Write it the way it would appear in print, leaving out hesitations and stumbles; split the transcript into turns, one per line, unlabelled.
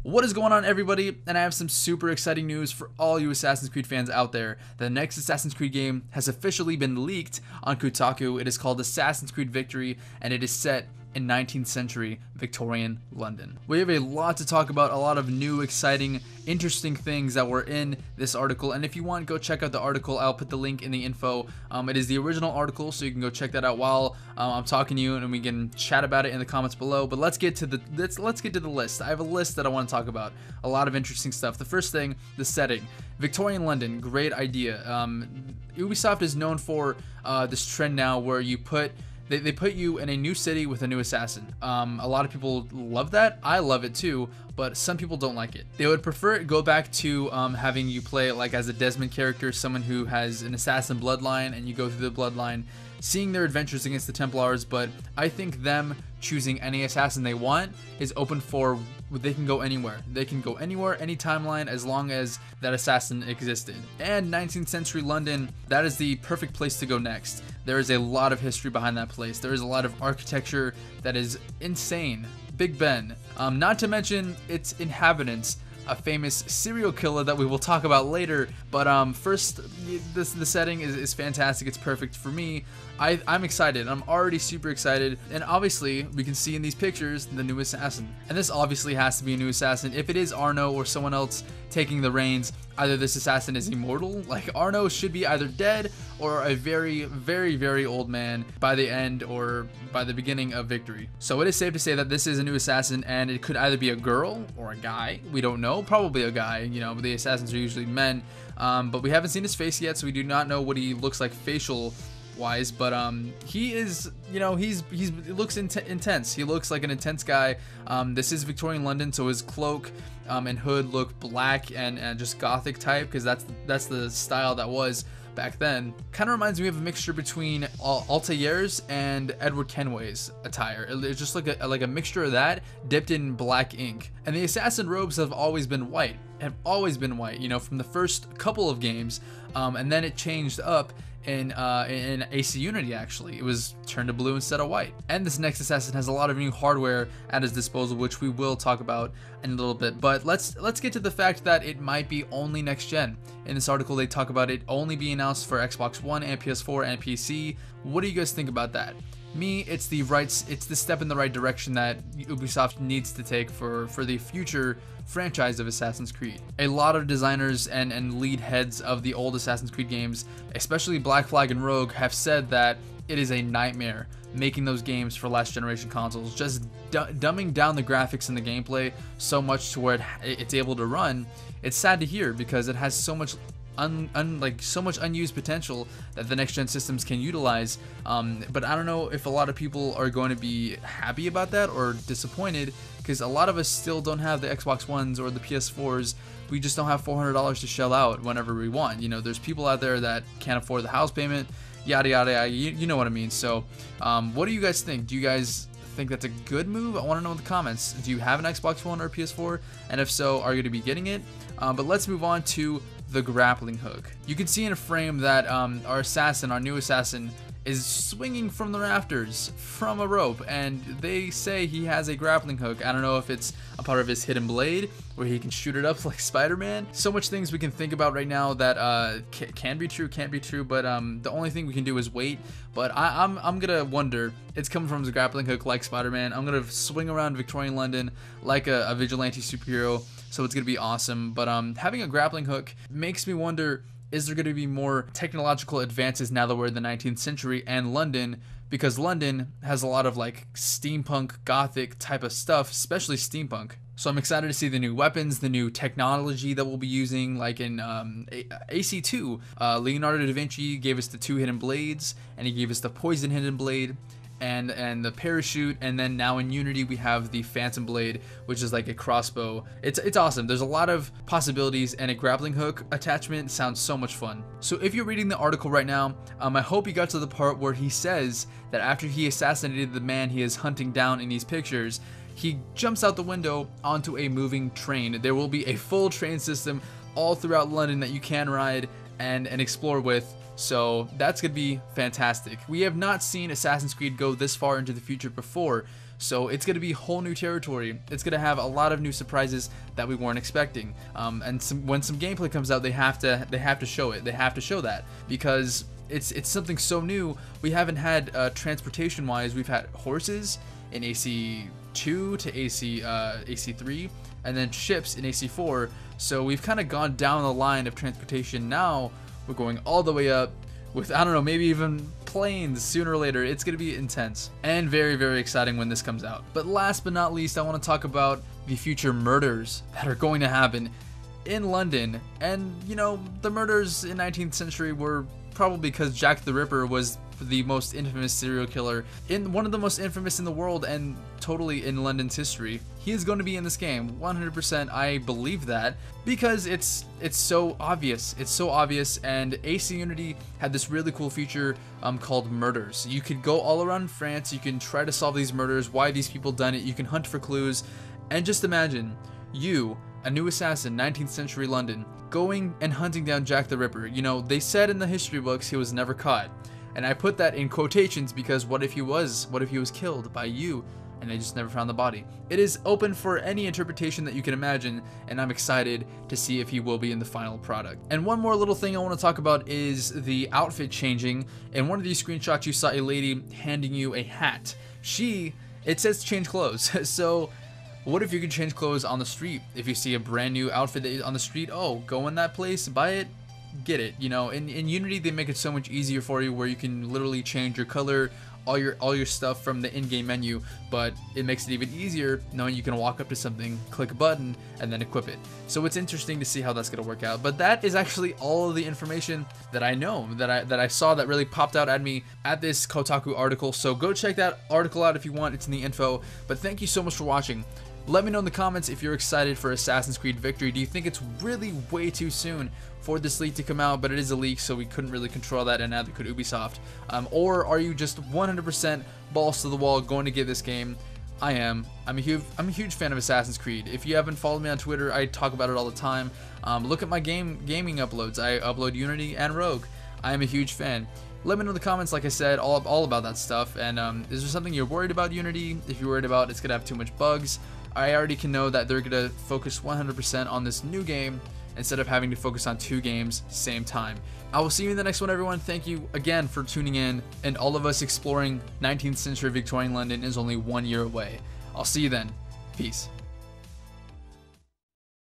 What is going on, everybody? And I have some super exciting news for all you Assassin's Creed fans out there. The next Assassin's Creed game has officially been leaked on Kotaku. It is called Assassin's Creed Victory, and it is set in 19th century Victorian London. We have a lot to talk about, a lot of new, exciting, interesting things that were in this article, and if you want, go check out the article. I'll put the link in the info. It is the original article, so you can go check that out while I'm talking to you, and we can chat about it in the comments below. But let's get to the list. I have a list that I want to talk about. A lot of interesting stuff. The first thing, the setting. Victorian London, great idea. Ubisoft is known for this trend now where you put They put you in a new city with a new assassin. A lot of people love that. I love it too, but some people don't like it. They would prefer it go back to having you play it like as a Desmond character, someone who has an assassin bloodline, and you go through the bloodline, seeing their adventures against the Templars. But I think them choosing any assassin they want is open for, they can go anywhere. They can go anywhere, any timeline, as long as that assassin existed. And 19th century London, that is the perfect place to go next. There is a lot of history behind that place. There is a lot of architecture that is insane. Big Ben. Not to mention its inhabitants, a famous serial killer that we will talk about later. But first, the setting is fantastic. It's perfect for me. I'm excited. I'm already super excited. And obviously, we can see in these pictures the new assassin. And this obviously has to be a new assassin. If it is Arno or someone else taking the reins, either this assassin is immortal, like Arno should be either dead or a very, very, very old man by the end or by the beginning of Victory. So it is safe to say that this is a new assassin, and it could either be a girl or a guy. We don't know. Probably a guy. You know, the assassins are usually men. But we haven't seen his face yet, so we do not know what he looks like facial wise, but he is, you know, he looks intense. He looks like an intense guy. This is Victorian London, so his cloak and hood look black and just gothic type, because that's the style that was back then. Kind of reminds me of a mixture between Altair's and Edward Kenway's attire. It's just like a mixture of that dipped in black ink. And the assassin robes have always been white, you know, from the first couple of games, and then it changed up in AC Unity. Actually, it was turned to blue instead of white. And this next assassin has a lot of new hardware at his disposal, which we will talk about in a little bit. But let's get to the fact that it might be only next gen. In this article, they talk about it only being announced for Xbox One and PS4 and PC. What do you guys think about that? Me, it's the step in the right direction that Ubisoft needs to take for the future franchise of Assassin's Creed. A lot of designers and lead heads of the old Assassin's Creed games, especially Black Flag and Rogue, have said that it is a nightmare making those games for last generation consoles. Just dumbing down the graphics and the gameplay so much to where it's able to run. It's sad to hear, because it has so much so much unused potential that the next gen systems can utilize. But I don't know if a lot of people are going to be happy about that or disappointed, because a lot of us still don't have the Xbox Ones or the PS4s. We just don't have $400 to shell out whenever we want. You know, there's people out there that can't afford the house payment, yada yada yada. You know what I mean. So what do you guys think? Do you guys think that's a good move? I want to know in the comments. Do you have an Xbox One or a PS4? And if so, are you going to be getting it? But let's move on to the grappling hook. You can see in a frame that our new assassin, is swinging from the rafters from a rope, and they say he has a grappling hook. I don't know if it's a part of his hidden blade where he can shoot it up like Spider-Man. So much things we can think about right now that can be true, can't be true, but the only thing we can do is wait. But I'm gonna wonder, it's coming from his grappling hook like Spider-Man. I'm gonna swing around Victorian London like a vigilante superhero, so it's gonna be awesome. But having a grappling hook makes me wonder, is there going to be more technological advances now that we're in the 19th century and London? Because London has a lot of like steampunk, gothic type of stuff, especially steampunk. So I'm excited to see the new weapons, the new technology that we'll be using, like in AC2. Leonardo da Vinci gave us the 2 hidden blades, and he gave us the poison hidden blade, and the parachute, and then now in Unity we have the Phantom Blade, which is like a crossbow. It's awesome. There's a lot of possibilities, and a grappling hook attachment sounds so much fun. So if you're reading the article right now, I hope you got to the part where he says that after he assassinated the man he is hunting down in these pictures, he jumps out the window onto a moving train. There will be a full train system all throughout London that you can ride and explore with. So that's going to be fantastic. We have not seen Assassin's Creed go this far into the future before, So it's going to be whole new territory. It's going to have a lot of new surprises that we weren't expecting. And when some gameplay comes out, they have to show it. They have to show that, because it's something so new. We haven't had transportation wise. We've had horses in AC2 to AC3, and then ships in AC4. So we've kind of gone down the line of transportation. Now we're going all the way up with, I don't know, maybe even planes sooner or later. It's going to be intense and very, very exciting when this comes out. But last but not least, I want to talk about the future murders that are going to happen in London. And, you know, the murders in 19th century were probably because Jack the Ripper was the most infamous serial killer, one of the most infamous in the world, and totally in London's history. He is going to be in this game 100%. I believe that because it's so obvious. It's so obvious. And AC Unity had this really cool feature called murders. You could go all around France. You can try to solve these murders, why these people done it. You can hunt for clues, and just imagine you, a new assassin, 19th century London, going and hunting down Jack the Ripper. You know, they said in the history books he was never caught. And I put that in quotations because what if he was killed by you and they just never found the body? It is open for any interpretation that you can imagine, and I'm excited to see if he will be in the final product. And one more little thing I want to talk about is the outfit changing. In one of these screenshots, you saw a lady handing you a hat. It says change clothes. So what if you could change clothes on the street? If you see a brand new outfit that is on the street, oh, go in that place, buy it, get it. You know, in Unity they make it so much easier for you, where you can literally change your color, all your stuff from the in-game menu, but it makes it even easier knowing you can walk up to something, click a button, and then equip it. So it's interesting to see how that's going to work out. But that is actually all of the information that I know, that I saw, that really popped out at me at this Kotaku article. So go check that article out if you want. It's in the info. But thank you so much for watching. Let me know in the comments if you're excited for Assassin's Creed Victory. Do you think it's really way too soon for this leak to come out? But it is a leak, so we couldn't really control that, and neither could Ubisoft. Or are you just 100% balls to the wall going to get this game? I am. I'm a huge fan of Assassin's Creed. If you haven't followed me on Twitter, I talk about it all the time. Look at my gaming uploads. I upload Unity and Rogue. I am a huge fan. Let me know in the comments, like I said, all about that stuff. And is there something you're worried about Unity? If you're worried about it's gonna have too much bugs, I already can know that they're gonna focus 100% on this new game instead of having to focus on 2 games same time. I will see you in the next one, everyone. Thank you again for tuning in, and all of us exploring 19th century Victorian London is only 1 year away. I'll see you then. Peace.